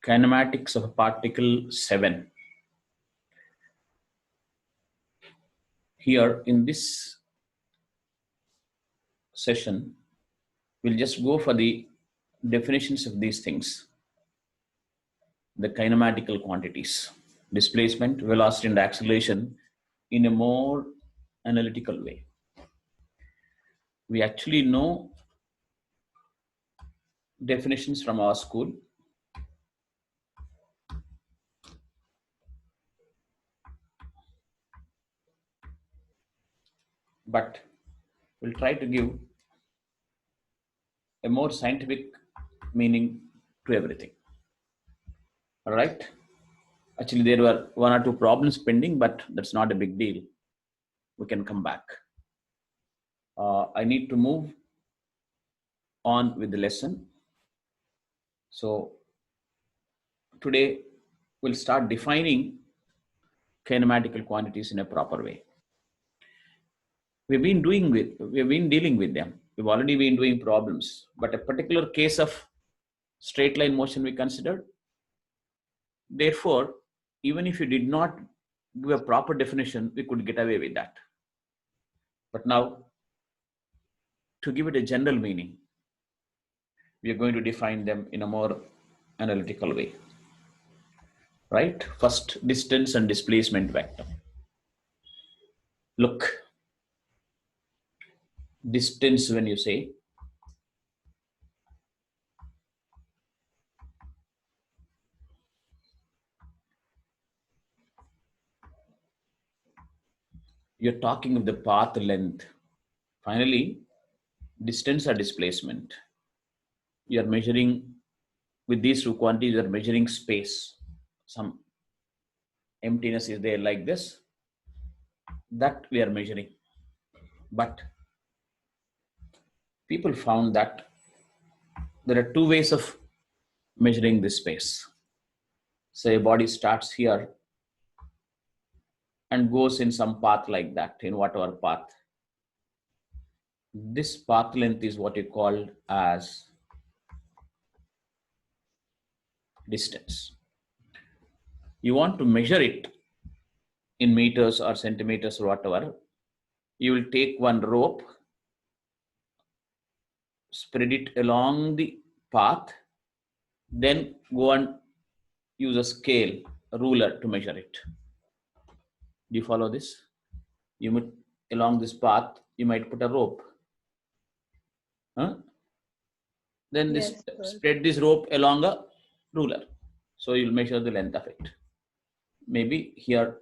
Kinematics of particle 7. Here in this session, we'll just go for the definitions of these things. The kinematical quantities, displacement, velocity, and acceleration in a more analytical way. We actually know definitions from our school. But we'll try to give a more scientific meaning to everything. All right. Actually, there were 1 or 2 problems pending, but that's not a big deal. We can come back. I need to move on with the lesson. So today we'll start defining kinematical quantities in a proper way. We've been dealing with them. We've already been doing problems, but a particular case of straight line motion we considered. Therefore, even if you did not give a proper definition, we could get away with that. But now, to give it a general meaning, we are going to define them in a more analytical way. Right? First, distance and displacement vector. Look, distance, when you say, you're talking of the path length. Finally, distance or displacement. You're measuring with these 2 quantities, you're measuring space. Some emptiness is there like this. That we are measuring. But people found that there are 2 ways of measuring this space. Say a body starts here and goes in some path like that, in whatever path. This path length is what you call as distance. You want to measure it in meters or centimeters or whatever. You will take one rope, spread it along the path, then go and use a scale, a ruler to measure it. Do you follow this? You might, along this path, you might put a rope. Then this spread this rope along a ruler. So you'll measure the length of it. Maybe here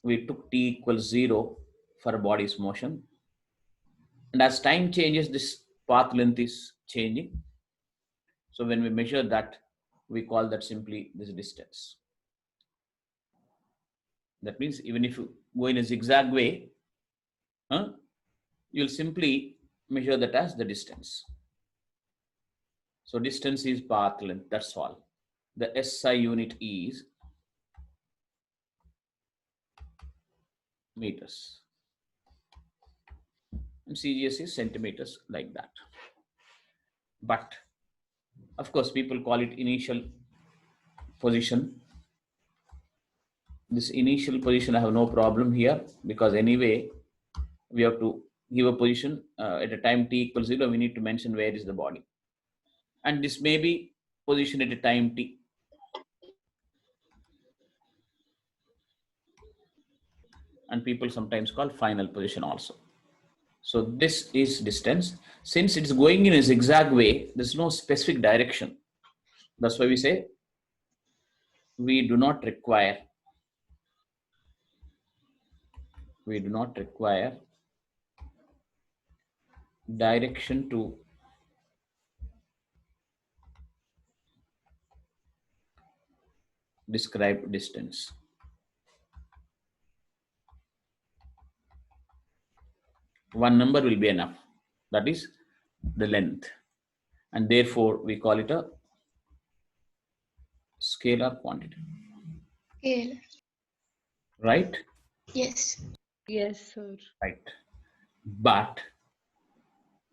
we took t equals 0 for a body's motion. And as time changes, this path length is changing. So when we measure that, we call that simply this distance. That means even if you go in a zigzag way, you'll simply measure that as the distance. So distance is path length, that's all. The SI unit is meters. And CGS is centimeters, like that. But of course, people call it initial position. This initial position, I have no problem here, because anyway, we have to give a position at a time t equals 0, we need to mention where is the body. And this may be position at a time t. And people sometimes call final position also. So this is distance. Since it's going in a zigzag way, there's no specific direction. That's why we say we do not require direction to describe distance. One number will be enough. That is the length. And therefore, we call it a scalar quantity. Scale. Right? Yes. Yes, sir. Right. But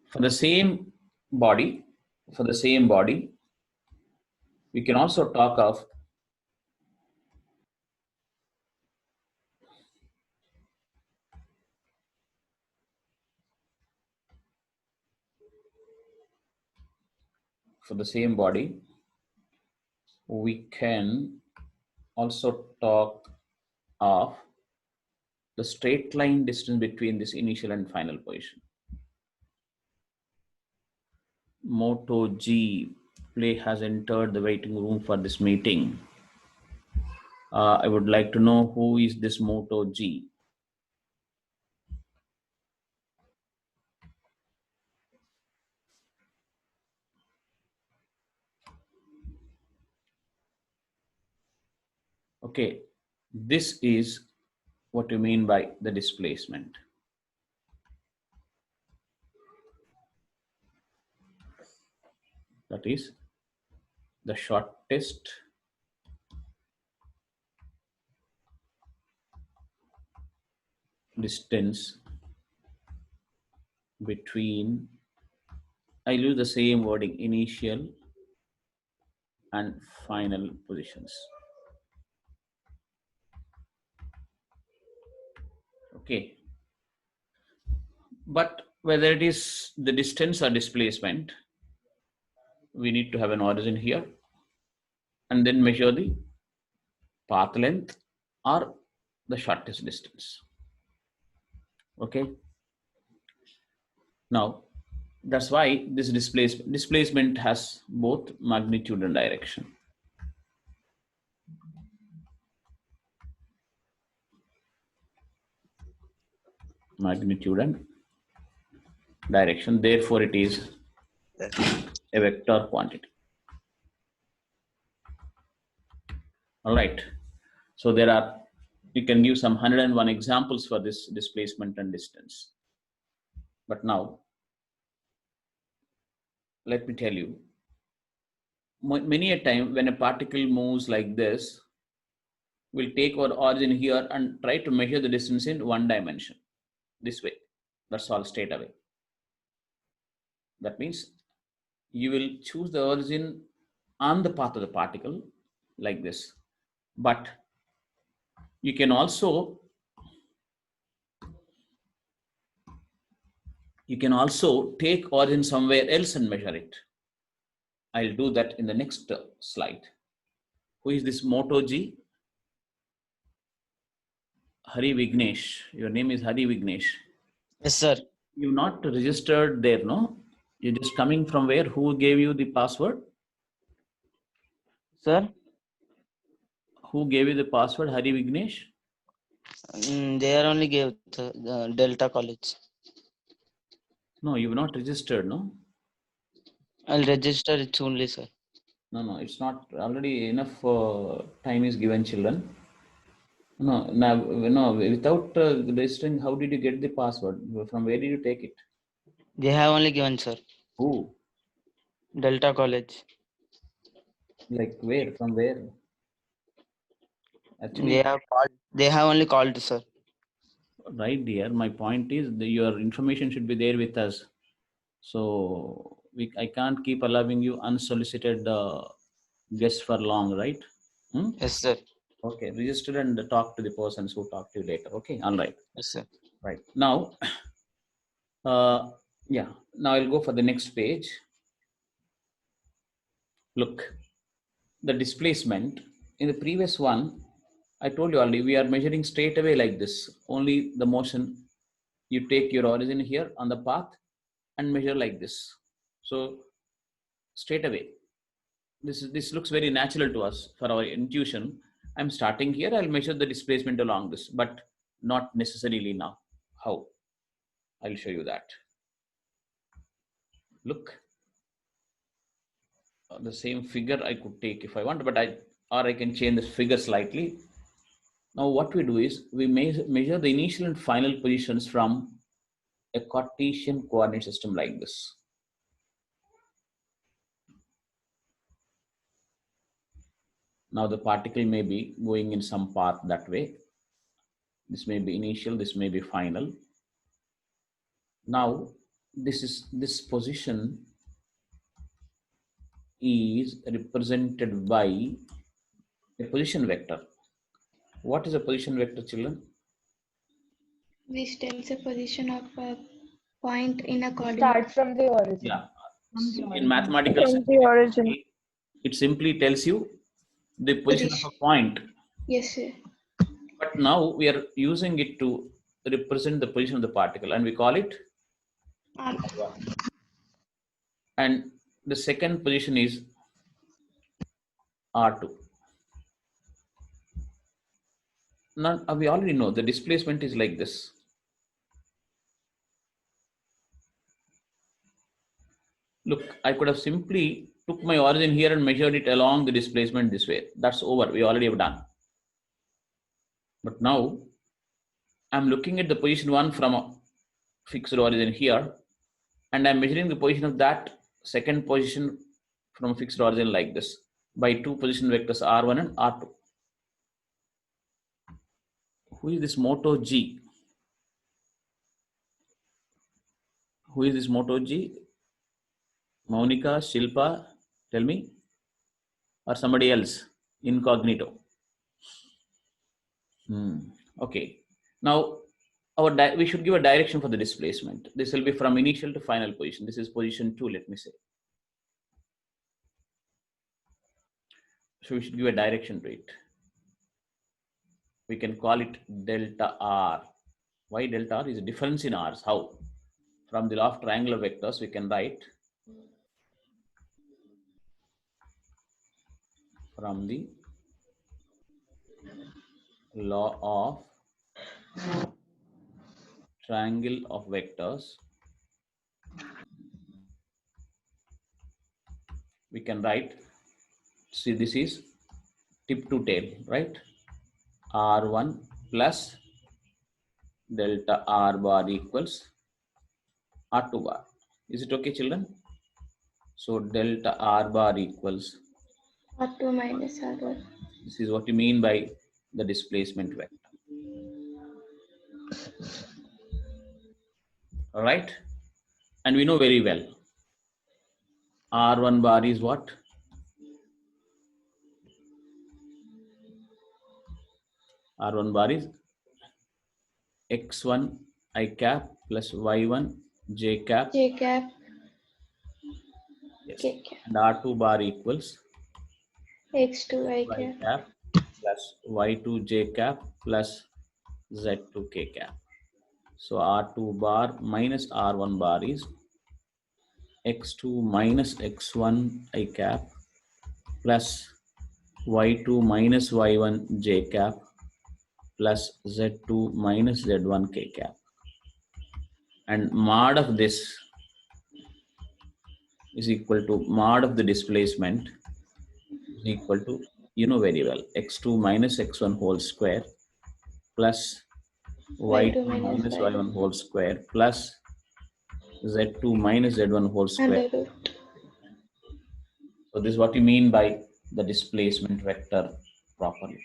for the same body, We can also talk of for the same body, we can also talk of the straight line distance between this initial and final position. Moto G, play has entered the waiting room for this meeting. I would like to know who is this Moto G. Okay, this is what you mean by the displacement. That is the shortest distance between, I use the same wording, initial and final positions. Okay, but whether it is the distance or displacement, we need to have an origin here and then measure the path length or the shortest distance. Okay, now that's why this displacement has both magnitude and direction. Magnitude and direction, therefore it is a vector quantity. All right, so there are, you can give some 101 examples for this displacement and distance. But now let me tell you, many a time when a particle moves like this, we'll take our origin here and try to measure the distance in one dimension, this way. That's all, straight away. That means you will choose the origin on the path of the particle like this, but you can also take origin somewhere else and measure it. I'll do that in the next slide. Who is this Moto G? Hari Vignesh. Your name is Hari Vignesh. Yes, sir. You've not registered there, no? You're just coming from where? Who gave you the password? Sir, Who gave you the password, Hari Vignesh? they are only gave the Delta College. No, you've not registered, no? I'll register it only, sir. No, it's not. Already enough time is given, children. No, without registering, how did you get the password? From where did you take it? They have only given, sir. Who? Delta College. Like where? From where? Actually, They have only called, sir. right, dear. My point is your information should be there with us. So I can't keep allowing you unsolicited guests for long, right? Yes, sir. Okay, register and talk to the persons who talk to you later. Okay, all right. Yes, sir. Right now, yeah. Now I'll go for the next page. Look, the displacement in the previous one, I told you already, we are measuring straight away like this. Only the motion, you take your origin here on the path and measure like this. So straight away, this looks very natural to us for our intuition. I'm starting here, I'll measure the displacement along this, but not necessarily now. How? I'll show you that. Look, the same figure I could take if I want, but I can change the figure slightly. Now what we do is we measure the initial and final positions from a Cartesian coordinate system like this. Now the particle may be going in some path that way. This may be initial, this may be final. Now this position is represented by a position vector. What is a position vector, children? Which tells the position of a point in a coordinate. Start from the origin. Yeah. From the In origin. mathematical From sense, the origin. it simply tells you the position of a point. Yes, sir. But now we are using it to represent the position of the particle, and we call it R1. and the second position is R2. Now we already know the displacement is like this. Look, I could have simply took my origin here and measured it along the displacement this way. That's over. We already have done. But now I'm looking at the position 1 from a fixed origin here, and I'm measuring the position of that second position from a fixed origin like this by two position vectors R1 and R2. Who is this Moto G? Who is this Moto G? Monica, Shilpa, tell me, or somebody else, incognito. Okay. Now, we should give a direction for the displacement. This will be from initial to final position. This is position 2, let me say. So we should give a direction to it. We can call it delta R. Why delta R? Is a difference in R's. How? From the law of triangular vectors, we can write from the law of triangle of vectors, we can write, see, this is tip to tail, right? R1 plus delta R bar equals R2 bar. Is it okay, children? So delta R bar equals R2 minus R1. This is what you mean by the displacement vector. All right. And we know very well R1 bar is what? R1 bar is x1 I cap plus y1 j cap. J cap. Yes. K cap. And R2 bar equals X2 I y cap. cap plus y2 j cap plus z2 k cap. So R2 bar minus R1 bar is x2 minus x1 I cap plus y2 minus y1 j cap plus z2 minus z1 k cap. And mod of this is equal to mod of the displacement is equal to, you know very well, x2 minus x1 whole square plus y2 minus y1 whole square plus z2 minus z1 whole square. Under root. So this is what you mean by the displacement vector properly.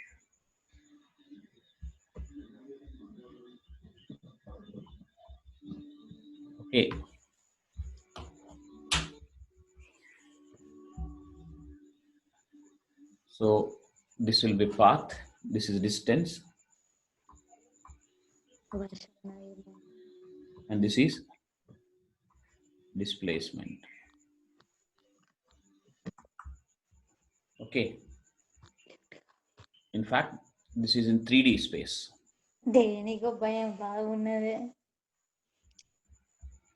Okay. So this will be path. This is distance. And this is displacement. Okay. In fact, this is in 3D space. దేనికో భయం బాగున్నదే.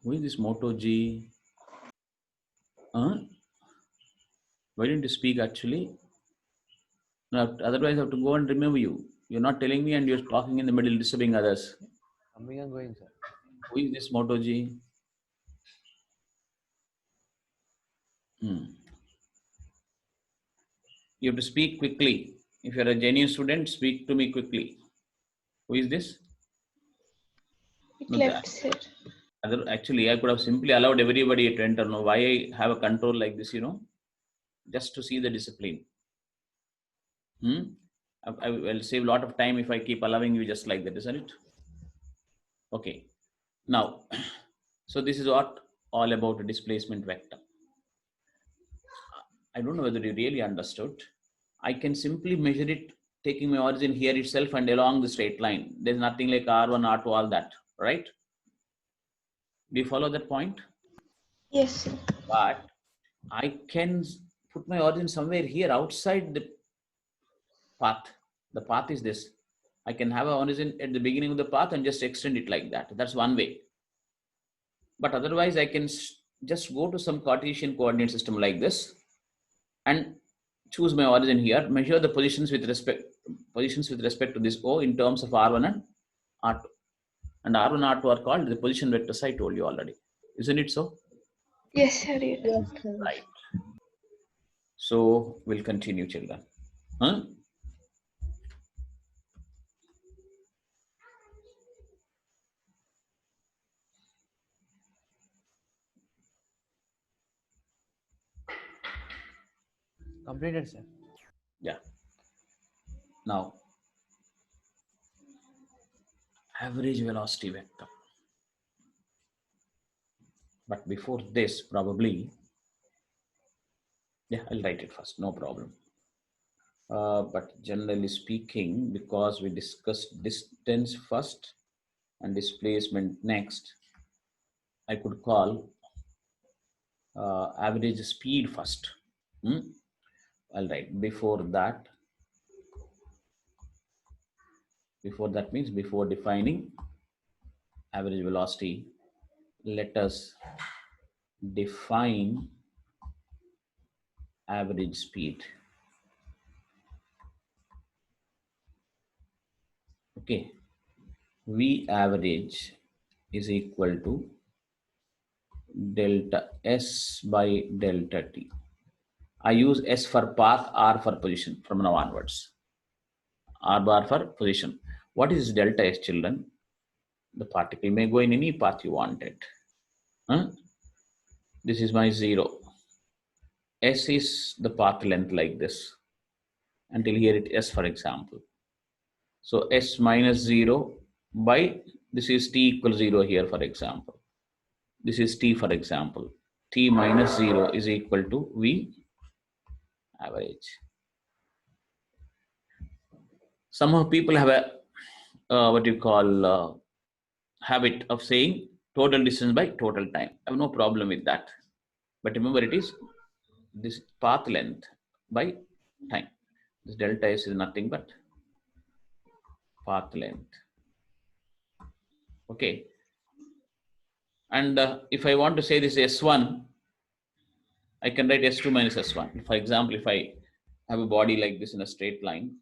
Who is this Moto G? Why didn't you speak actually? No, otherwise I have to go and remove you. You're not telling me and you're talking in the middle, disturbing others. Coming and going, sir. Who is this Moto G? You have to speak quickly. If you're a genuine student, speak to me quickly. Who is this? It No, left sir. Actually, I could have simply allowed everybody to enter. No, why I have a control like this, just to see the discipline. I will save a lot of time if I keep allowing you just like that, isn't it? Okay. Now, so this is what all about a displacement vector. I don't know whether you really understood. I can simply measure it taking my origin here itself and along the straight line. There's nothing like R1, R2, all that, right? Do you follow that point? Yes, sir. But I can put my origin somewhere here outside the path. The path is this. I can have an origin at the beginning of the path and just extend it like that. That's one way. But otherwise, I can just go to some Cartesian coordinate system like this and choose my origin here, measure the positions with respect to this O in terms of R1 and R2. And R1 and R2 are called the position vectors I told you already. Isn't it so? Yes, sir. Yes, sir. Right. So we'll continue, children. Huh? Completed, sir. Yeah. Now, average velocity vector. But before this, probably, yeah, I'll write it first, no problem. But generally speaking, because we discussed distance first and displacement next, I could call average speed first. I'll write before that means before defining average velocity, let us define average speed. Okay, V average is equal to delta S by delta T. I use S for path, R for position from now onwards. R bar for position. What is delta S, children? The particle may go in any path you want it. Huh? This is my 0. S is the path length like this. Until here it S, for example. So S minus 0 by, this is T equals 0 here, for example. This is T, for example. T minus 0 is equal to V average. Somehow people have a what you call habit of saying total distance by total time. I have no problem with that. But remember, it is this path length by time. This delta S is nothing but path length. Okay. And if I want to say this S1, I can write S2 minus S1. For example, if I have a body like this in a straight line,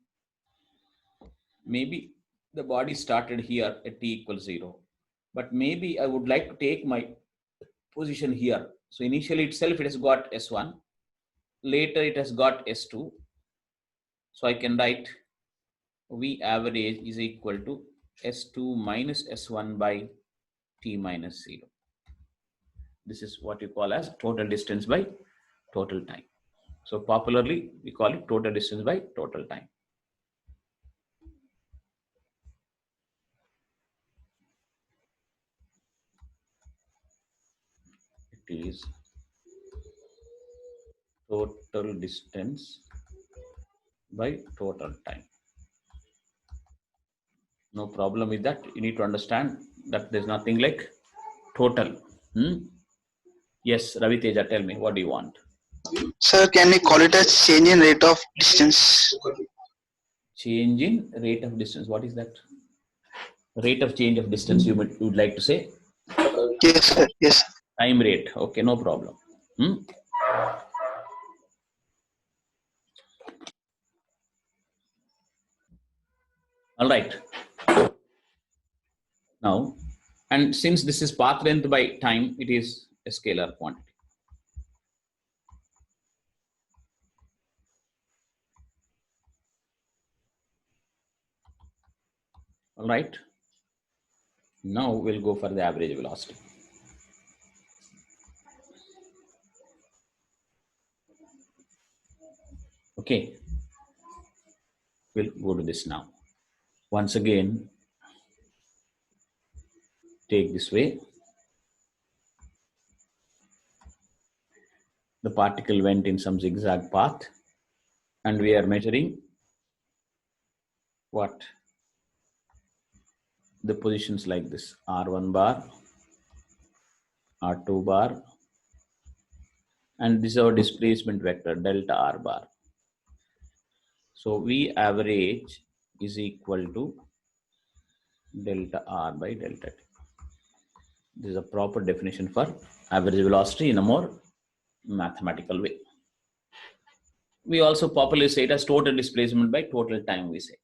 maybe the body started here at T equals 0. But maybe I would like to take my position here. So initially itself it has got S1. Later it has got S2. So I can write V average is equal to S2 minus S1 by T minus 0. This is what you call as total distance by total time. So popularly we call it total distance by total time. It is total distance by total time. No problem with that. You need to understand that there's nothing like total. Yes, Ravi Teja, tell me, what do you want? Sir, can we call it as change in rate of distance? Change in rate of distance. What is that? Rate of change of distance, you would like to say? Yes, sir. Yes. Time rate. Okay, no problem. All right. Now, and since this is path length by time, it is a scalar quantity. All right. Now we'll go for the average velocity. Okay. We'll go to this now. Once again, take this way. The particle went in some zigzag path, and we are measuring what? The positions like this: R1 bar, R2 bar, and this is our displacement vector, delta R bar. So V average is equal to delta R by delta T. This is a proper definition for average velocity in a more mathematical way. We also popularly say it as total displacement by total time, we say.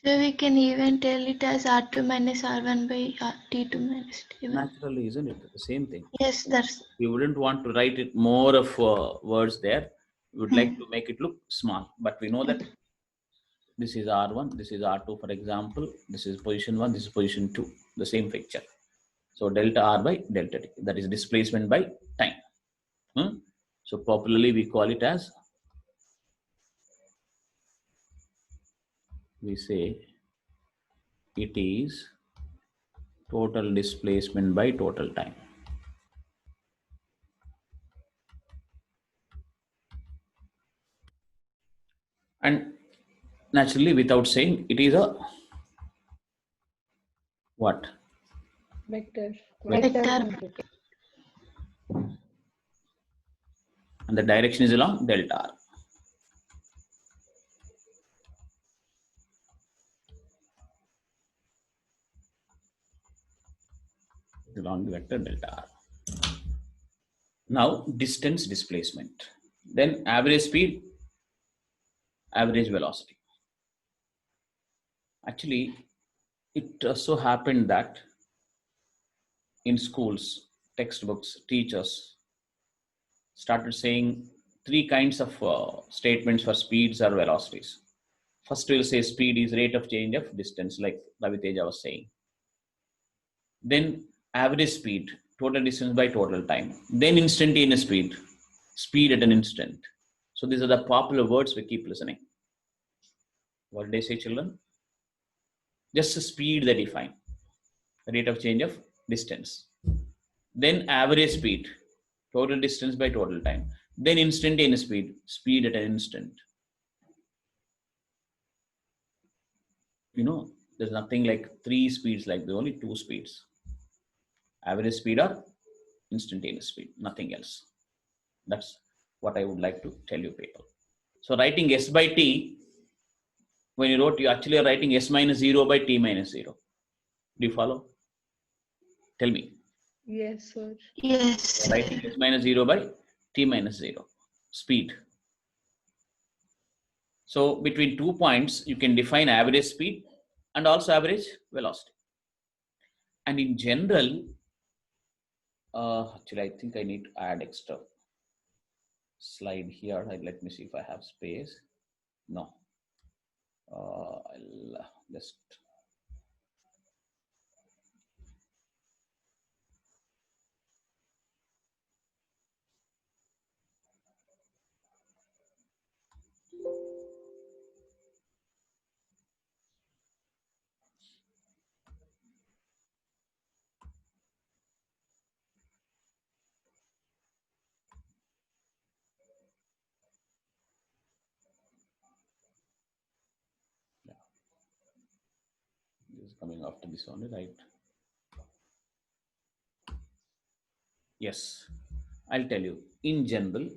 So we can even tell it as R2 minus R1 by T2 minus T1. Naturally, isn't it? The same thing. Yes, that's We wouldn't want to write it more of words there. We would like to make it look small, but we know that this is R1, this is R2, for example. This is position 1, this is position 2, the same picture. So delta R by delta T, that is displacement by time. So popularly we call it as, we say it is total displacement by total time. And naturally, without saying, it is a what? Vector. vector. And the direction is along delta R. Along the vector delta R. Now, distance displacement. Then average speed, average velocity. Actually, it so happened that in schools, textbooks, teachers started saying three kinds of statements for speeds or velocities. First, we'll say speed is rate of change of distance, like Ravi Teja was saying. Then average speed, total distance by total time. Then instantaneous speed, speed at an instant. So these are the popular words we keep listening. What did they say, children? Just the speed they define, rate of change of distance. Then average speed, total distance by total time. Then instantaneous speed, speed at an instant. You know, there's nothing like three speeds, like there are only two speeds. Average speed or instantaneous speed, nothing else. That's what I would like to tell you people. So writing S by T, when you wrote, you actually are writing S minus 0 by T minus 0. Do you follow? Tell me. Yes, sir. Yes. Writing S minus 0 by T minus 0, speed. So between 2 points, you can define average speed and also average velocity. And in general, actually, I think I need to add extra slide here. Let me see if I have space. No. I'll just. This is coming after this only, right? Yes, I'll tell you. In general,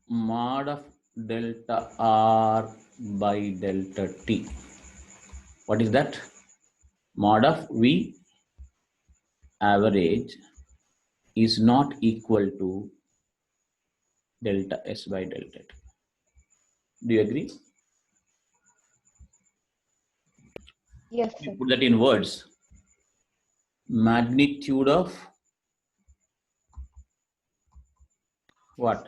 mod of delta R by delta T. What is that? Mod of V average is not equal to delta S by delta T. Do you agree? Yes, sir. Put that in words. Magnitude of what?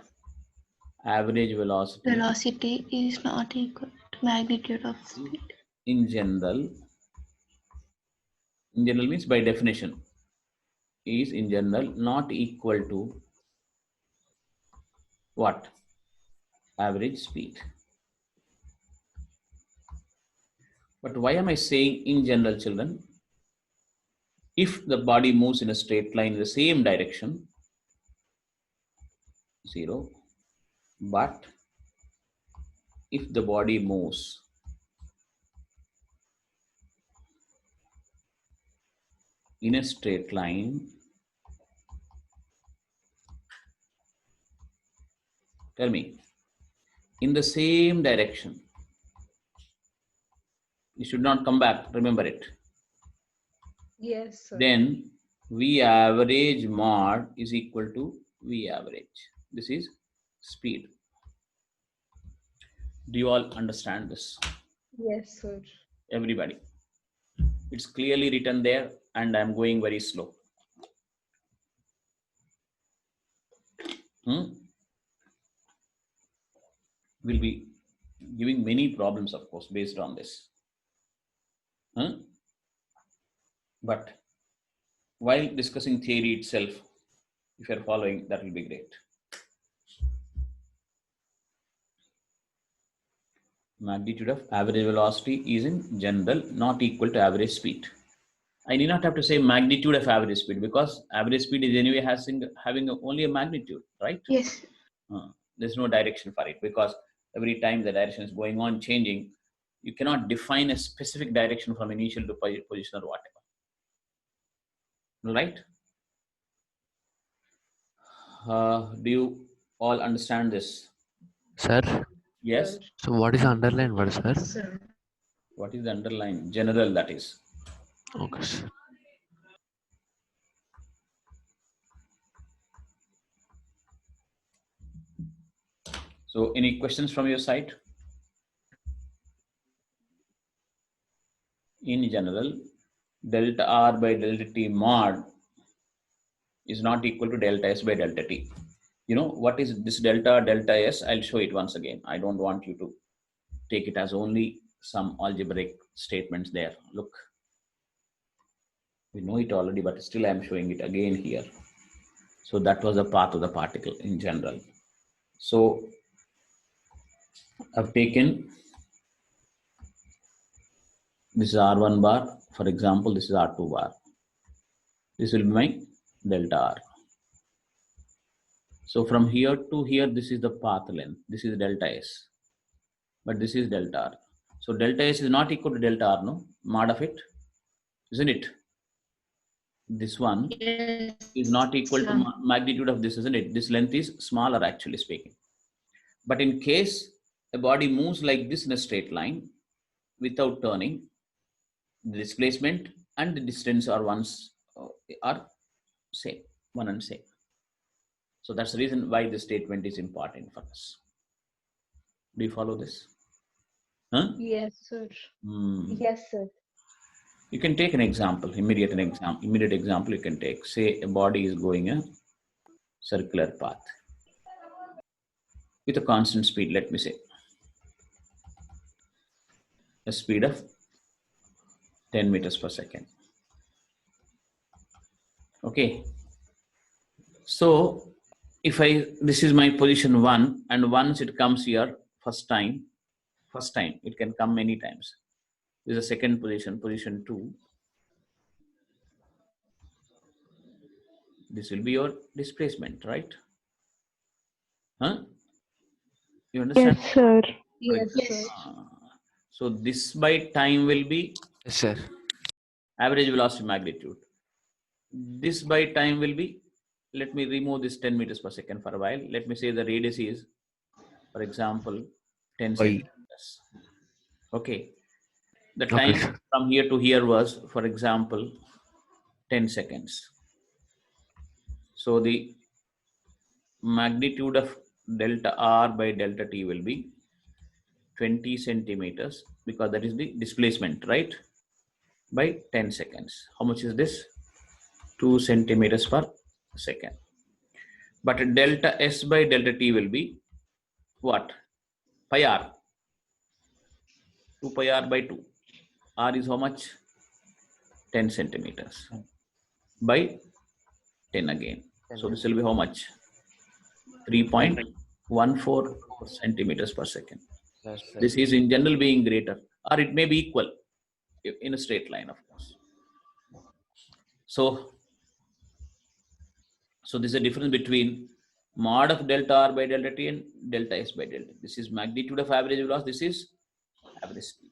Average velocity. Velocity is not equal to magnitude of speed. In general means by definition, is in general not equal to what? Average speed. But why am I saying in general, children? If the body moves in a straight line in the same direction, 0. But if the body moves in a straight line, tell me, in the same direction, you should not come back, remember it. Yes, sir. Then V average mod is equal to V average. This is speed. Do you all understand this? Yes, sir. Everybody. It's clearly written there and I'm going very slow. We'll be giving many problems, of course, based on this. But while discussing theory itself, if you're following, that will be great. Magnitude of average velocity is in general not equal to average speed. I need not have to say magnitude of average speed because average speed is anyway having only a magnitude, right? Yes. There's no direction for it because every time the direction is going on changing, you cannot define a specific direction from initial to position or whatever. Right? Do you all understand this? Sir, Yes. so what is the underline word, sir? Sir. What is the underline? General, that is. Okay, sir. So any questions from your side? In general, delta R by delta T mod is not equal to delta S by delta T. You know, what is this delta S? I'll show it once again. I don't want you to take it as only some algebraic statements there. Look, we know it already, but still I'm showing it again here. So that was the path of the particle in general. So I've taken this is R1 bar, for example, this is R2 bar. This will be my delta R. So from here to here, this is the path length. This is delta S, but this is delta R. So delta S is not equal to delta R, no? Mod of it, isn't it? This one Yes. is not equal to magnitude of this, isn't it? This length is smaller, actually speaking. But in case a body moves like this in a straight line without turning, the displacement and the distance are same, one and same. So that's the reason why this statement is important for us. Do you follow this? Huh? Yes, sir. Yes, sir. You can take an example, immediate example you can take. Say a body is going a circular path with a constant speed, let me say. A speed of 10 meters per second. Okay. So if this is my position 1, and once it comes here, first time, it can come many times. This is the second position, position 2. This will be your displacement, right? Huh? You understand? Yes, sir. Yes, Yes. sir. So this by time will be Yes, sir. average velocity magnitude. This by time will be, let me remove this 10 meters per second for a while. Let me say the radius is, for example, 10 centimeters. Okay. The time from here to here was, for example, 10 seconds. So the magnitude of delta R by delta T will be 20 centimeters because that is the displacement, right? By 10 seconds. How much is this? 2 centimeters per second. But delta S by delta T will be what? Pi R. 2 pi R by 2. R is how much? 10 centimeters by 10 again. So this will be how much? 3.14 centimeters per second. Yes, sir. This is in general being greater, or it may be equal. in a straight line, of course. So this is the difference between mod of delta r by delta t and delta s by delta. This is magnitude of average velocity. This is average speed.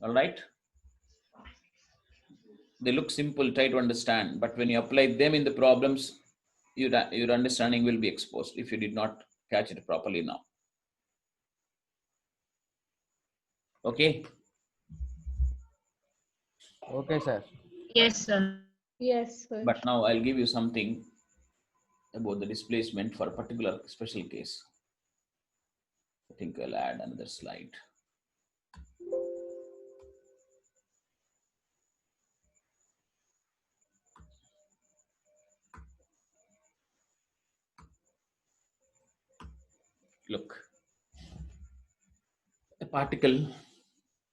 All right. They look simple, try to understand, but when you apply them in the problems, your understanding will be exposed if you did not catch it properly now. Okay. Okay, sir. Yes, sir. Yes, sir. But now I'll give you something about the displacement for a particular special case. I think I'll add another slide. Look, a particle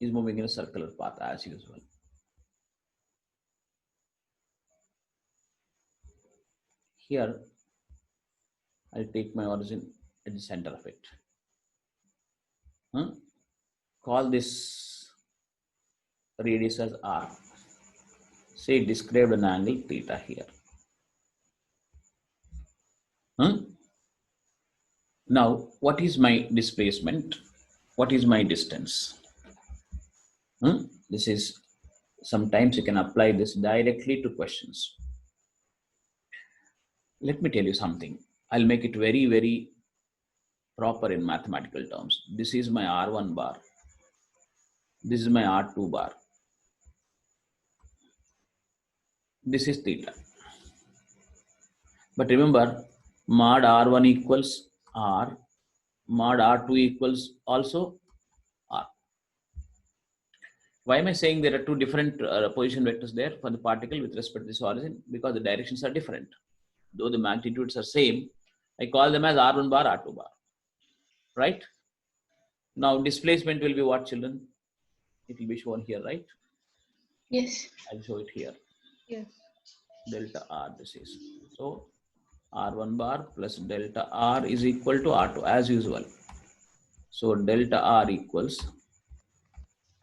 is moving in a circular path as usual. Here, I'll take my origin at the center of it. Call this radius as r. Say it described an angle theta here. Now, what is my displacement? What is my distance? This is, sometimes you can apply this directly to questions. Let me tell you something. I'll make it very, very proper in mathematical terms. This is my R1 bar. This is my R2 bar. This is theta. But remember, mod R1 equals R, mod R2 equals also R. Why am I saying there are two different position vectors there for the particle with respect to this origin? Because the directions are different. Though the magnitudes are same, I call them as R1 bar, R2 bar. Right? Now displacement will be what, children? It will be shown here, right? Yes. I'll show it here. Yes. Delta R this is. So R1 bar plus delta R is equal to R2 as usual. So delta R equals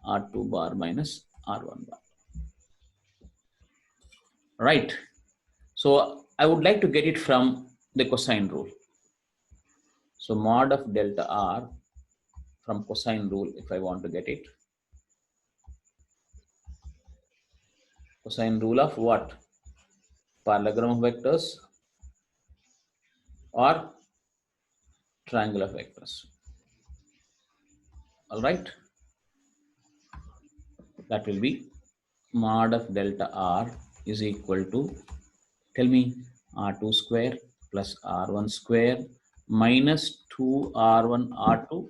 R2 bar minus R1 bar. Right. So I would like to get it from the cosine rule. So mod of delta R from cosine rule, if I want to get it. Cosine rule of what? Parallelogram of vectors or triangle of vectors. All right. That will be mod of delta R is equal to, tell me, R2 square plus R1 square minus 2R1 R2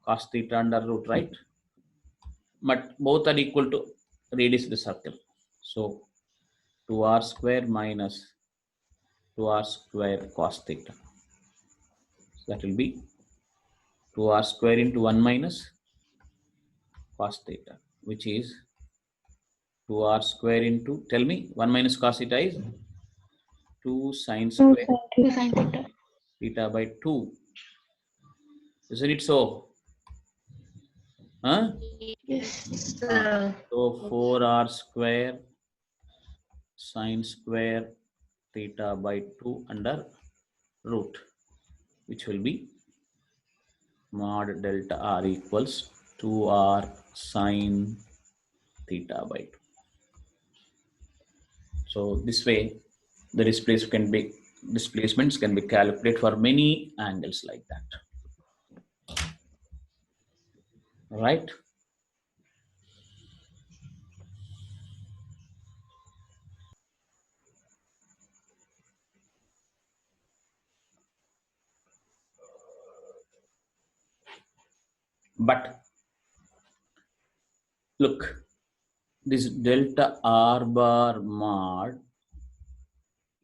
cos theta under root, right? But both are equal to radius of the circle. So 2R square minus 2R square cos theta. So that will be 2R square into 1 minus cos theta, which is 2R square into, tell me, 1 minus cos theta is 2 sine square 2 sin theta. theta by 2. Isn't it so? Huh? Yes. Sir. So 4R square sine square theta by 2 under root, which will be mod delta R equals 2R sine theta by 2. So this way, the displacements can be calculated for many angles like that. All right. But look, this delta R bar mod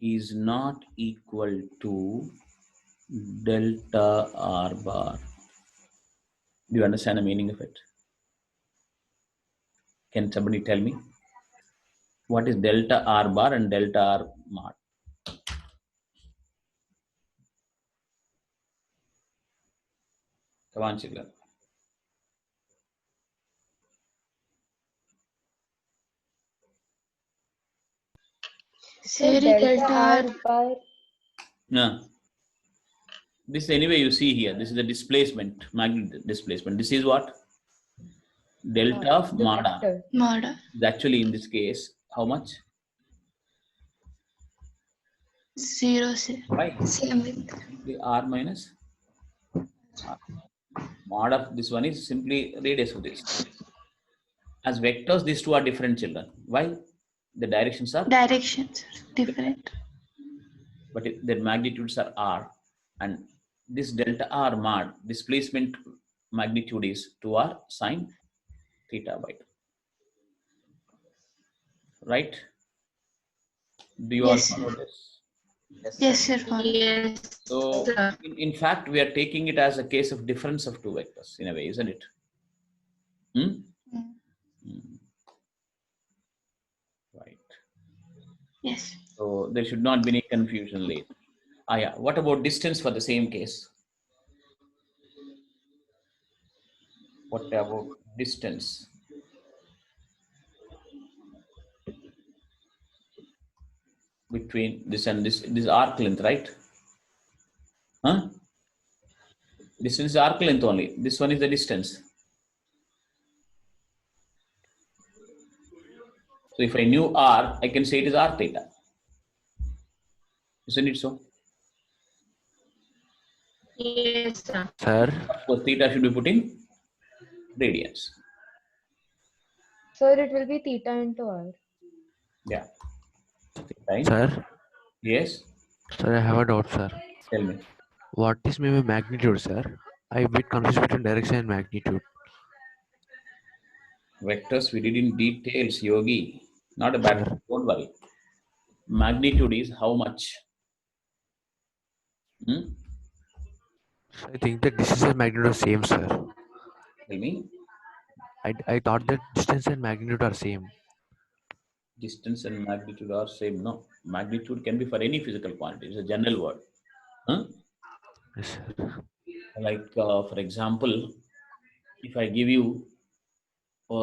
is not equal to delta R bar. Do you understand the meaning of it? Can somebody tell me what is delta R bar and delta R mod? Come on, children. Sir, delta R. R bar. Yeah. This anyway you see here. This is the displacement, magnetic displacement. This is what? Delta of The mod R. vector. Mod. Is actually in this case how much? 0, sir. Why? Same with The R minus R. Mod of this one is simply radius of this. As vectors, these two are different, children. Why? The directions are, directions different. but their magnitudes are R. And this delta R mod displacement magnitude is 2R sine theta by 2. Right? Do you Yes, all follow sir. this? Yes, sir. Follow. Yes, So, sir. in fact, we are taking it as a case of difference of two vectors in a way, isn't it? Hmm? Hmm. Right. Yes. So, there should not be any confusion later. Ah, yeah. What about distance for the same case? What about distance? Between this and this arc length, right? Huh? Distance is arc length only. This one is the distance. So if I knew r, I can say it is r theta. Isn't it so? Yes, sir. Sir, Of course, theta should be put in radians. Sir, it will be theta into R. Yeah. Right? sir, Yes. sir, I have a doubt, sir. Tell me. What is maybe magnitude, sir? I bit confused between direction and magnitude. Vectors we did in details, Yogi. Not a bad thing. Don't worry. Magnitude is how much? Hmm? I think that distance and magnitude are same, sir. Tell me. I thought that distance and magnitude are same. Distance and magnitude are same. No. Magnitude can be for any physical quantity. It's a general word. Huh? Yes, sir. Like, for example, if I give you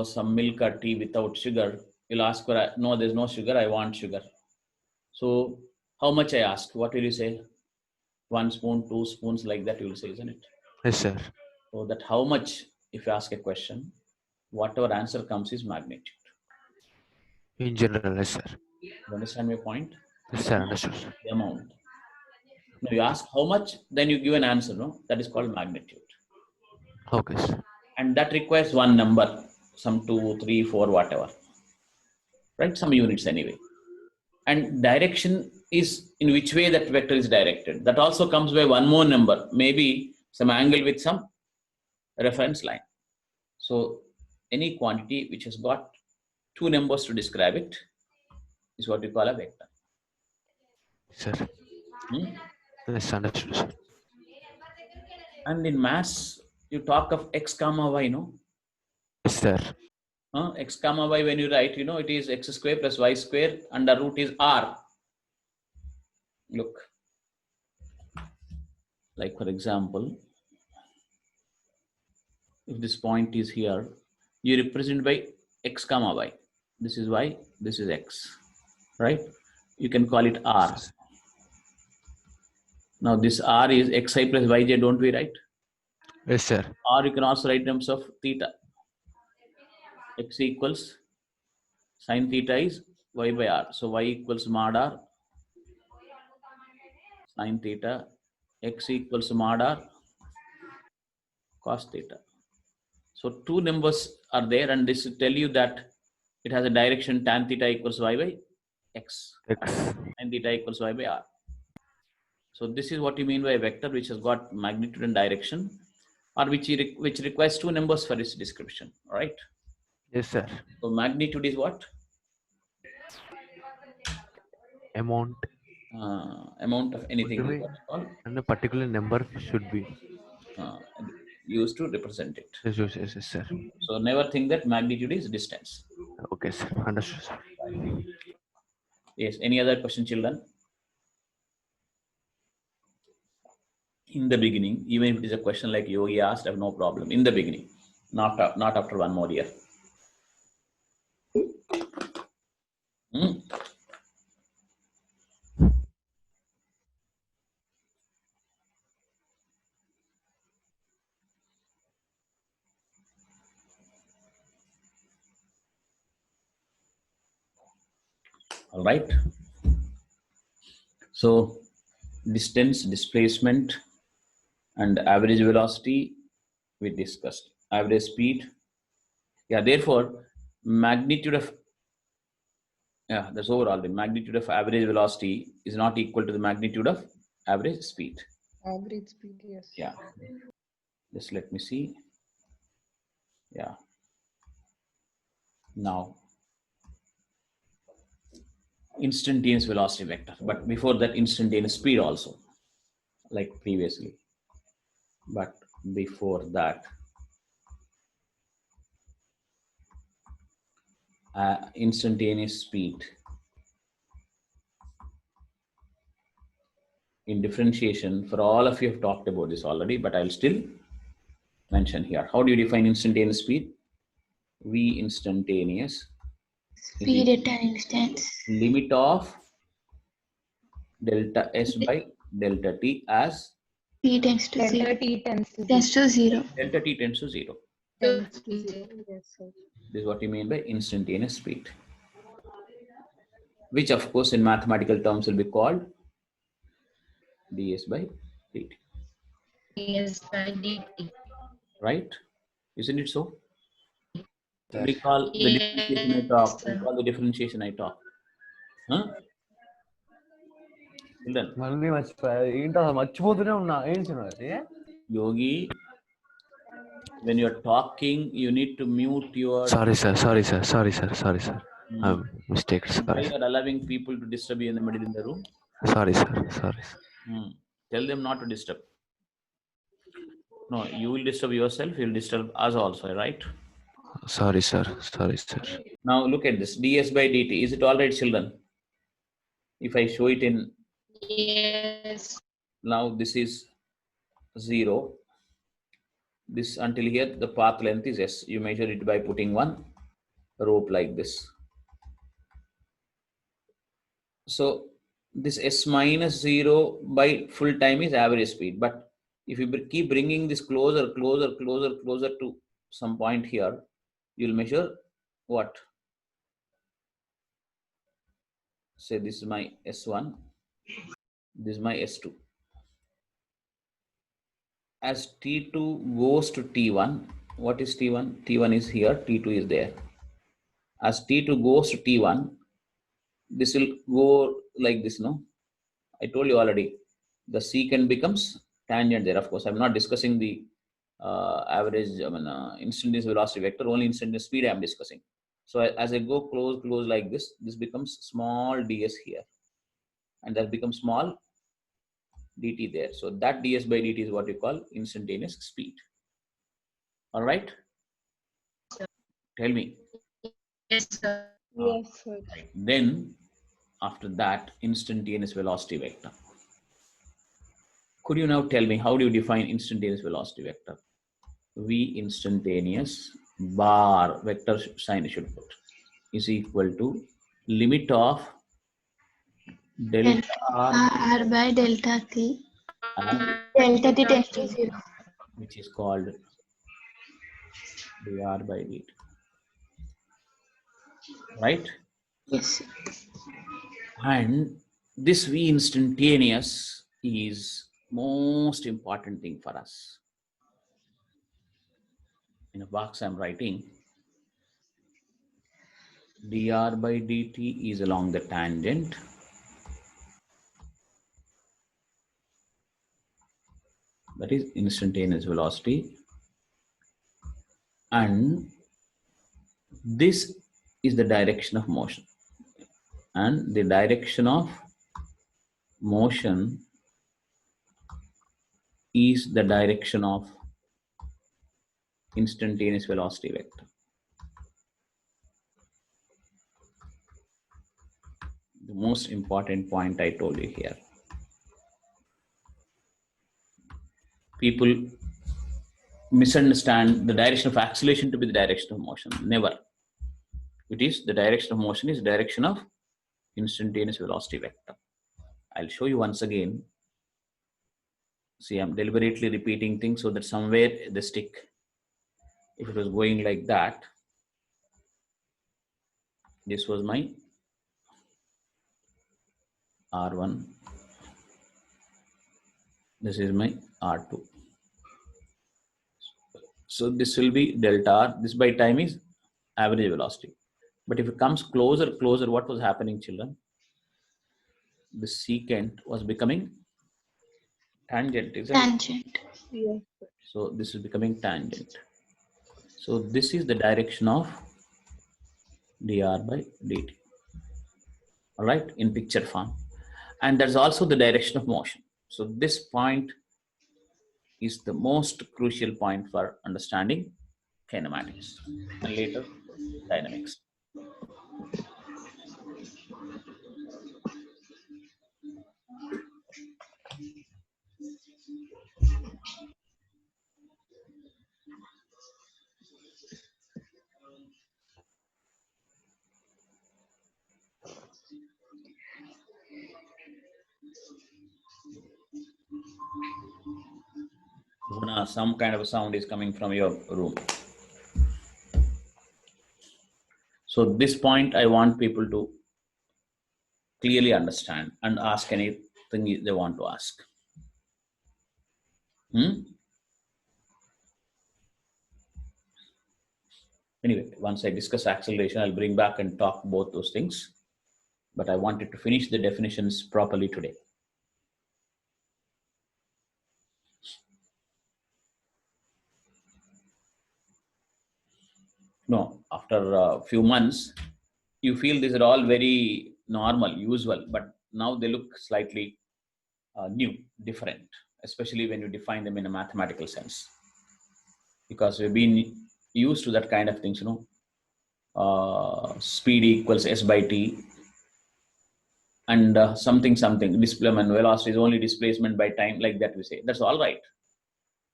some milk or tea without sugar, you'll ask for, no, there's no sugar, I want sugar. So, how much I ask? What will you say? 1 spoon, 2 spoons, like that you will say, isn't it? Yes, sir. So, that how much, if you ask a question, whatever answer comes is magnitude. In general, yes, sir. You understand my point? Yes, sir. Understood, sir. The amount. Now, you ask how much, then you give an answer, no? That is called magnitude. Okay, sir. And that requires one number, some 2, 3, 4, whatever. Right? Some units anyway. And direction is in which way that vector is directed. That also comes by one more number, maybe some angle with some reference line. So any quantity which has got two numbers to describe it is what we call a vector. Sir. Hmm? Yes, understood, sir. And in maths, you talk of x comma y, no? Yes, sir. X comma y, when you write, it is x square plus y square under root is r. Look, like for example, if this point is here, you represent by x comma y. This is y, this is x, right? You can call it r. Now this r is xi plus yj, don't we write? Yes, sir. Or you can also write in terms of theta. X equals sine theta is y by r. So y equals mod r sine theta. X equals mod r cos theta. So two numbers are there, and this will tell you that it has a direction tan theta equals y by x. X. And theta equals y by r. So this is what you mean by a vector which has got magnitude and direction, or which requires two numbers for its description. All right. Yes, sir. So magnitude is what? Amount Amount of anything What do is what called, and a particular number should be. used to represent it. Yes, yes, yes, yes, sir. So never think that magnitude is distance. Okay, sir. Understood, sir. Yes. Any other question, children? In the beginning, even if it is a question like Yogi asked, I have no problem. In the beginning, not after one more year. All right. So distance, displacement, and average velocity we discussed. Average speed. Yeah, therefore, magnitude of, yeah, that's overall. The magnitude of average velocity is not equal to the magnitude of average speed. Average speed, yes. Yeah. Just let me see. Yeah. Now, instantaneous velocity vector. But before that, instantaneous speed also, like previously. But before that, instantaneous speed in differentiation, for all of you have talked about this already, but I'll still mention here. How do you define instantaneous speed? V instantaneous Speed at an instance. limit of delta S by delta T as T tends to Delta 0. T tends to Tends to 0. delta T tends to 0. tends to 0. Yes, sir. This is what you mean by instantaneous speed, which of course in mathematical terms will be called ds by dt, Yes, by DT. right? Isn't it so? Sir. Recall the differentiation I talked. Yes, Recall the differentiation I talked. Huh? Children, మళ్ళీ మర్చిపోయా ఏంటో అసలు మర్చిపోతూనే ఉన్నా ఏం అది Yogi, when you're talking, you need to mute your. Sorry, sir. I'm mistaken. Why Sorry. you're allowing people to disturb you in the middle in the room? Sorry, sir. Tell them not to disturb. No, you will disturb yourself. You'll disturb us also, right? Sorry, sir. Now look at this ds by dt. Is it all right, children? If I show it in, Yes. now this is 0. This until here, the path length is s. You measure it by putting one rope like this. So this s minus 0 by full time is average speed. But if you keep bringing this closer to some point here, you'll measure what? Say this is my S1, this is my S2. As T2 goes to T1, what is T1? T1 is here, T2 is there. As T2 goes to T1, this will go like this, no? I told you already, the secant becomes tangent there. Of course, I'm not discussing the average, instantaneous velocity vector, only instantaneous speed I'm discussing. So as I go close like this, this becomes small ds here. And that becomes small dt there. So that ds by dt is what you call instantaneous speed. All right? Tell me. Yes, sir. Yes, sir. Then after that, instantaneous velocity vector. Could you now tell me, how do you define instantaneous velocity vector? V instantaneous bar vector sign you should put is equal to limit of delta R by delta T. and Delta T tends to 0. which is called dr by dt. Right? Yes. And this V instantaneous is most important thing for us. In a box I'm writing dr by dt is along the tangent that is instantaneous velocity, and this is the direction of motion, and the direction of motion is the direction of instantaneous velocity vector. The most important point I told you here. People misunderstand the direction of acceleration to be the direction of motion. Never. It is the direction of motion is the direction of instantaneous velocity vector. I'll show you once again. See, I'm deliberately repeating things so that somewhere they stick. If it was going like that, this was my R1. This is my R2. So this will be delta R. This by time is average velocity. But if it comes closer, what was happening, children? The secant was becoming tangent, isn't it? Tangent. Yes, sir. So this is becoming tangent. So this is the direction of dr by dt. All right, in picture form. And there's also the direction of motion. So this point is the most crucial point for understanding kinematics and later dynamics. Bhuna, some kind of a sound is coming from your room. So this point I want people to clearly understand and ask anything they want to ask. Anyway, once I discuss acceleration, I'll bring back and talk both those things. But I wanted to finish the definitions properly today. No, after a few months, you feel these are all very normal, usual, but now they look slightly new, different, especially when you define them in a mathematical sense. Because we've been used to that kind of things, speed equals s by t, and something, displacement, velocity is only displacement by time, like that we say. That's all right.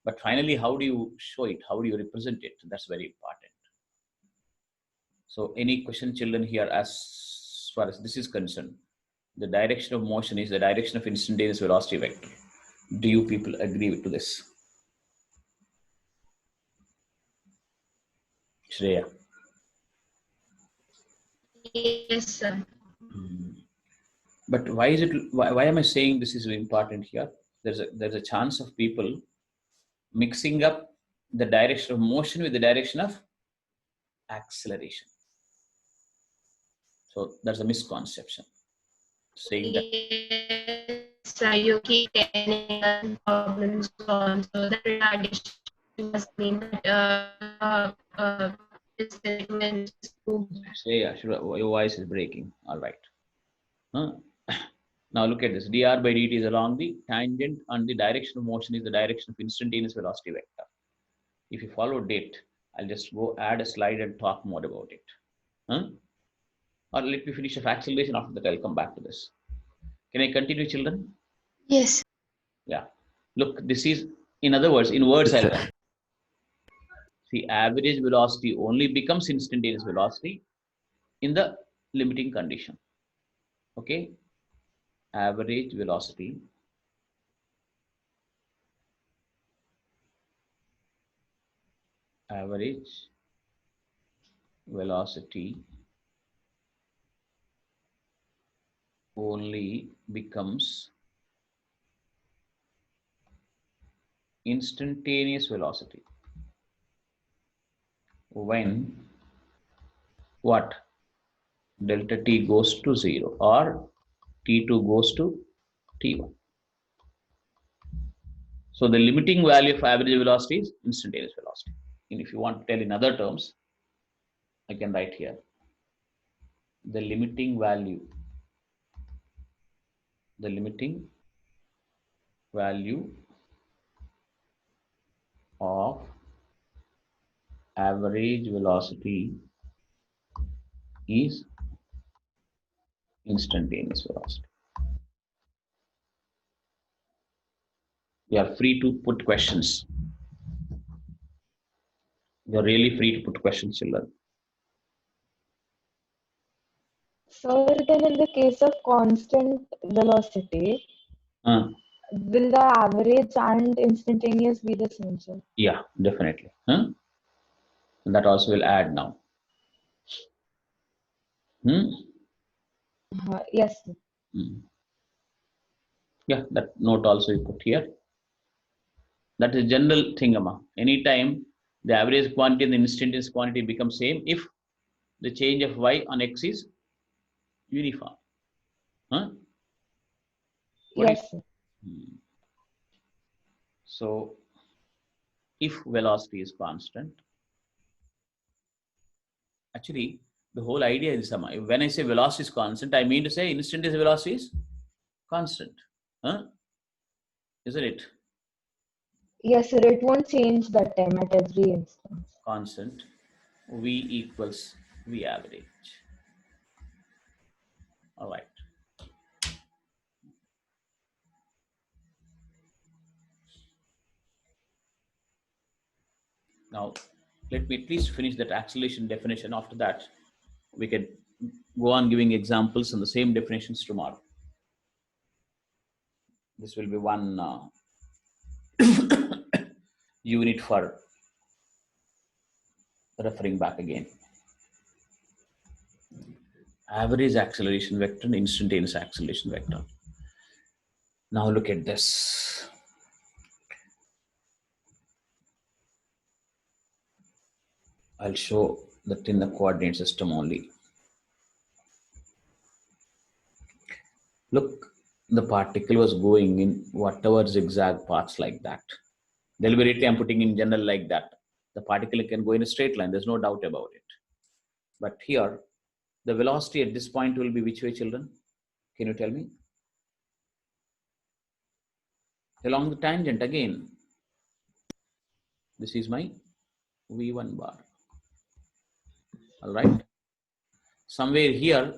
But finally, how do you show it? How do you represent it? That's very important. So any question, children, here as far as this is concerned? The direction of motion is the direction of instantaneous velocity vector. Do you people agree to this? Shreya. Yes, sir. But why is it? Why am I saying this is important here? There's a chance of people mixing up the direction of motion with the direction of acceleration. So that's a misconception. Saying that. Yes, sir. You keep telling problems also. The retardation must mean that experiment is proved. Shreya, your voice is breaking. All right. Now look at this. dr by dt is along the tangent, and the direction of motion is the direction of instantaneous velocity vector. If you followed it, I'll just go add a slide and talk more about it. Or let me finish of acceleration. After that, I'll come back to this. Can I continue, children? Yes. Yeah. Look, this is, in other words, in words, I'll write. See, average velocity only becomes instantaneous velocity in the limiting condition. Okay? Average velocity only becomes instantaneous velocity when what? Delta t goes to 0 or t2 goes to t1. So the limiting value of average velocity is instantaneous velocity. And if you want to tell in other terms, I can write here the limiting value of average velocity is instantaneous velocity. You are free to put questions. You're really free to put questions, children. Sir, then in the case of constant velocity, will the average and instantaneous be the same, sir? Yeah, definitely. And that also will add now. Yes, sir. Yeah, that note also you put here. That is general thing, Amma. Anytime the average quantity and the instantaneous quantity become same if the change of y on x is uniform. Huh? What Yes, sir. So if velocity is constant, actually the whole idea is when I say velocity is constant, I mean to say instantaneous velocity is constant. Huh? Isn't it? Yes, sir. It won't change that time at every instance. Constant. V equals V average. All right. Now, let me at least finish that acceleration definition. After that, we can go on giving examples on the same definitions tomorrow. This will be one unit for referring back again. Average acceleration vector and instantaneous acceleration vector. Now look at this. I'll show that in the coordinate system only. Look, the particle was going in whatever zigzag paths like that. Deliberately, I'm putting in general like that. The particle can go in a straight line. There's no doubt about it. But here, the velocity at this point will be which way, children? Can you tell me? Along the tangent again. This is my V1 bar. All right. Somewhere here,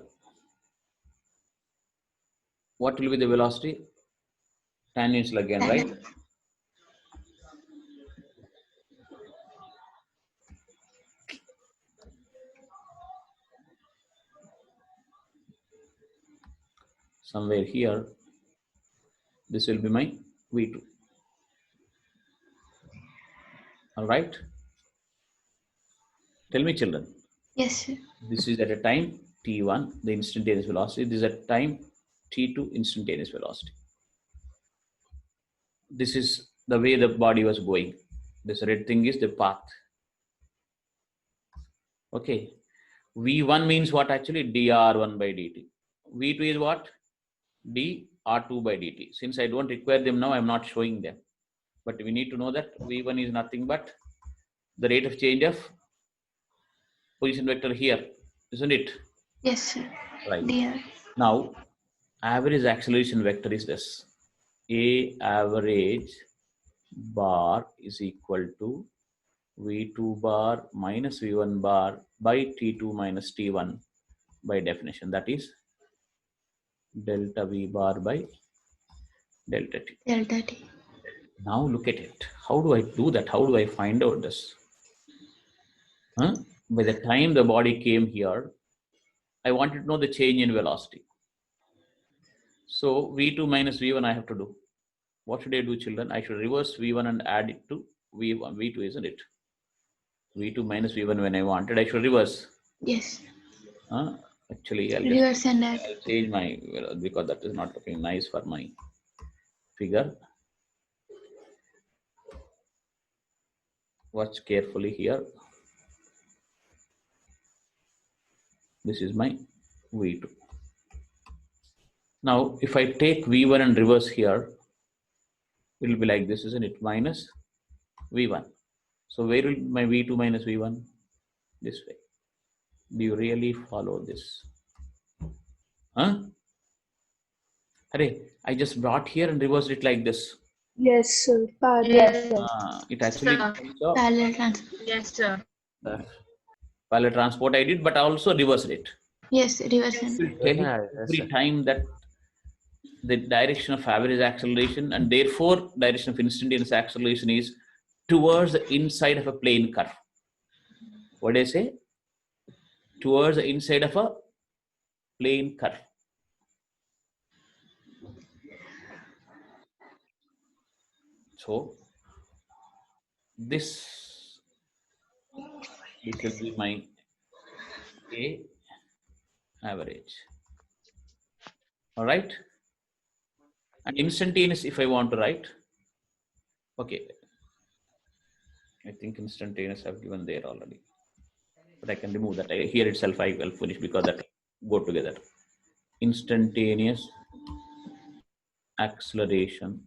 what will be the velocity? Tangential again, right? Somewhere here, this will be my V2. All right. Tell me, children. Yes, sir. This is at a time t1, the instantaneous velocity. This is at time t2, instantaneous velocity. This is the way the body was going. This red thing is the path. Okay. V1 means what actually? dr1 by dt. V2 is what? dr2 by dt. Since I don't require them now, I'm not showing them. But we need to know that V1 is nothing but the rate of change of position vector here, isn't it? Yes, sir. Right. Dear. Now, average acceleration vector is this. A average bar is equal to V2 bar minus V1 bar by T2 minus T1 by definition. That is delta V bar by delta T. Delta T. Now look at it. How do I do that? How do I find out this? Huh? By the time the body came here, I wanted to know the change in velocity. So V2 minus V1 I have to do. What should I do, children? I should reverse V1 and add it to V1, V2, isn't it? V2 minus V1 when I wanted, I should reverse. Yes. Actually, I'll Reverse and add. I'll change my, because that is not looking nice for my figure. Watch carefully here. This is my V2. Now, if I take V1 and reverse here, it will be like this, isn't it? Minus V1. So where will my V2 minus V1? This way. Do you really follow this? Huh? Hurry, I just brought here and reversed it like this. Yes, sir. Yes, sir. It actually Parallel transport. Yes, sir. parallel transport I did, but I also reversed it. Yes, reverse and add. Tell you every time that the direction of average acceleration and therefore direction of instantaneous acceleration is towards the inside of a plane curve. What do I say? Towards the inside of a plane curve. So this will be my A average. All right. And instantaneous, if I want to write, okay, I think instantaneous I've given there already, but I can remove that. Here itself I will finish because that go together. Instantaneous acceleration,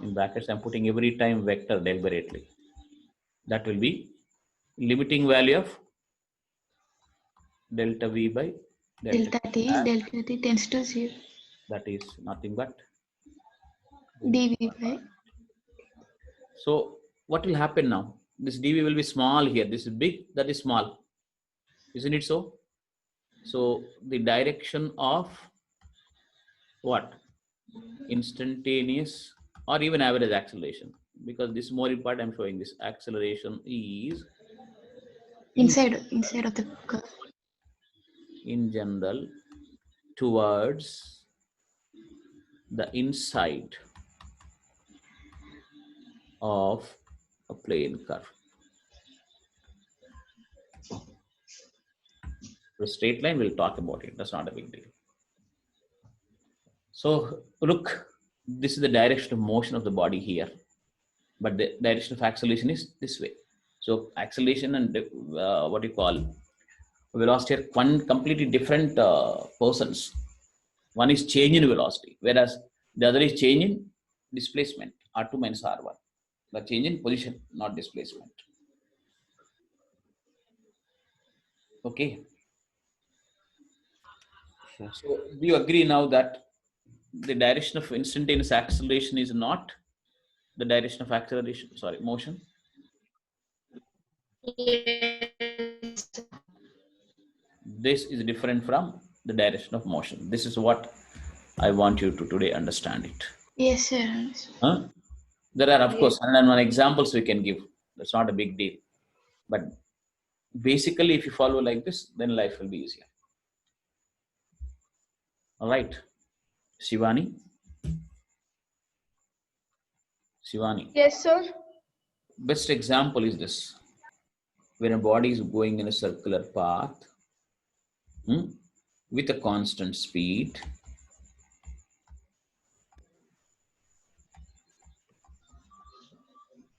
in brackets I'm putting every time vector deliberately. That will be limiting value of delta V by Delta t tends to 0. that is nothing but dv by. So what will happen now? This dv will be small here. This is big, that is small. Isn't it so? So the direction of what? Instantaneous or even average acceleration. Because this is more important, I'm showing this. Acceleration is Inside of the curve. in general towards the inside of a plane curve. The straight line, we'll talk about it. That's not a big deal. So look, this is the direction of motion of the body here, but the direction of acceleration is this way. So acceleration and what you call velocity are one completely different persons. One is change in velocity, whereas the other is change in displacement, R2 minus R1. The change in position, not displacement. Okay. So do you agree now that the direction of instantaneous acceleration is not the direction of acceleration, sorry, motion? Yes. This is different from the direction of motion. This is what I want you to today understand it. Yes, sir. Huh? There are, of course, 101 examples we can give. That's not a big deal. But basically, if you follow like this, then life will be easier. All right. Shivani? Shivani. Yes, sir. Best example is this. When a body is going in a circular path with a constant speed,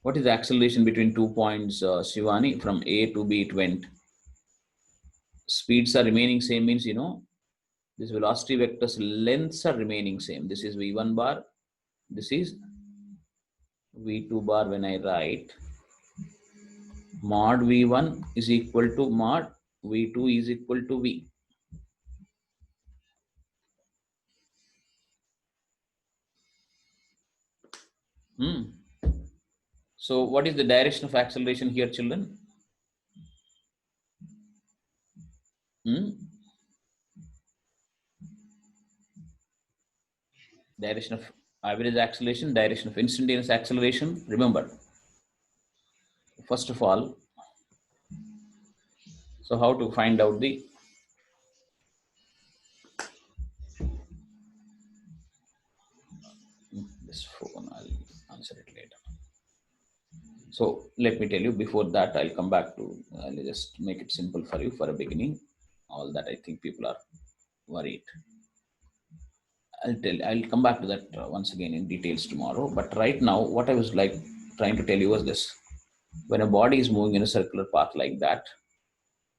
what is the acceleration between 2 points, Shivani? From A to B it went. Speeds are remaining same means, you know, this velocity vectors lengths are remaining same. This is V1 bar. This is V2 bar. When I write mod V1 is equal to mod V2 is equal to V. So what is the direction of acceleration here, children? Direction of average acceleration, direction of instantaneous acceleration. Remember, first of all, so how to find out the this phone, I'll answer it later. So let me tell you, before that I'll come back to, I'll just make it simple for you for a beginning. All that I think people are worried. I'll come back to that once again in details tomorrow. But right now, what I was trying to tell you was this. When a body is moving in a circular path like that,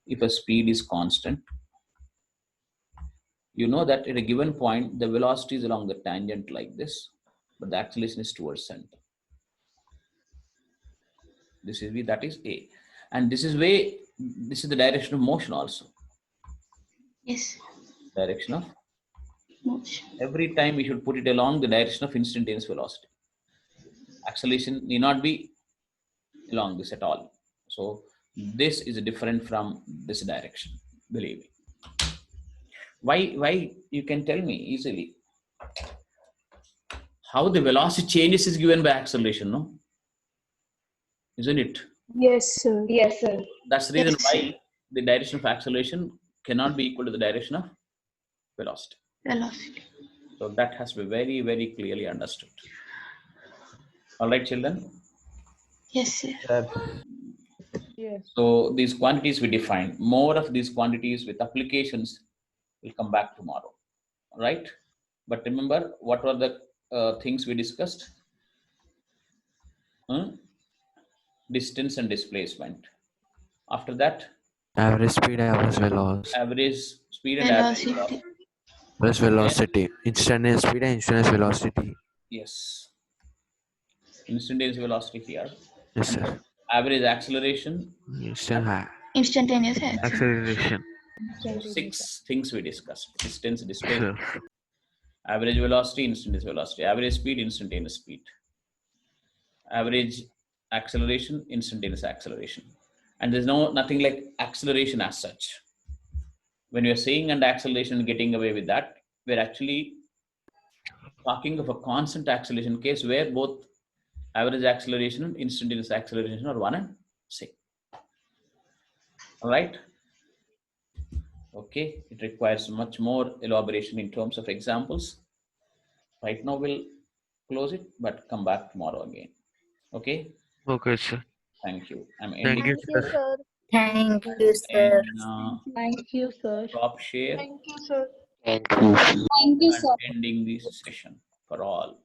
if a speed is constant, you know that at a given point, the velocity is along the tangent like this, but the acceleration is towards center. This is V, that is A. And this is the direction of motion also. Yes. Direction of Motion. every time we should put it along the direction of instantaneous velocity. Acceleration need not be along this at all. So this is different from this direction, believe me. Why you can tell me easily how the velocity changes is given by acceleration, no? Isn't it? Yes, sir. Yes, sir. That's the reason Yes. why the direction of acceleration cannot be equal to the direction of velocity. Velocity. So that has to be very, very clearly understood. All right, children. Yes, sir. Yes. So these quantities we defined. More of these quantities with applications will come back tomorrow. All right. But remember, what were the things we discussed? Distance and displacement. After that, Average speed, average velocity. average speed and average Velocity. Average velocity. Instantaneous speed and instantaneous velocity. Yes. Instantaneous velocity here. Yes, And sir. average acceleration. Instantaneous Acceleration. So 6 things we discussed. Distance, displacement, Sure. average velocity, instantaneous velocity, average speed, instantaneous speed, average acceleration, instantaneous acceleration. And there's nothing like acceleration as such. When we are saying and acceleration and getting away with that, we're actually talking of a constant acceleration case where both average acceleration and instantaneous acceleration are one and same. All right. Okay, it requires much more elaboration in terms of examples. Right now we'll close it, but come back tomorrow again. Okay, Okay, sir. thank you. I'm Thank ending. you, sir. Thank you, sir. And, Thank you, sir. stop share Thank you, sir. Thank you. and ending this session for all.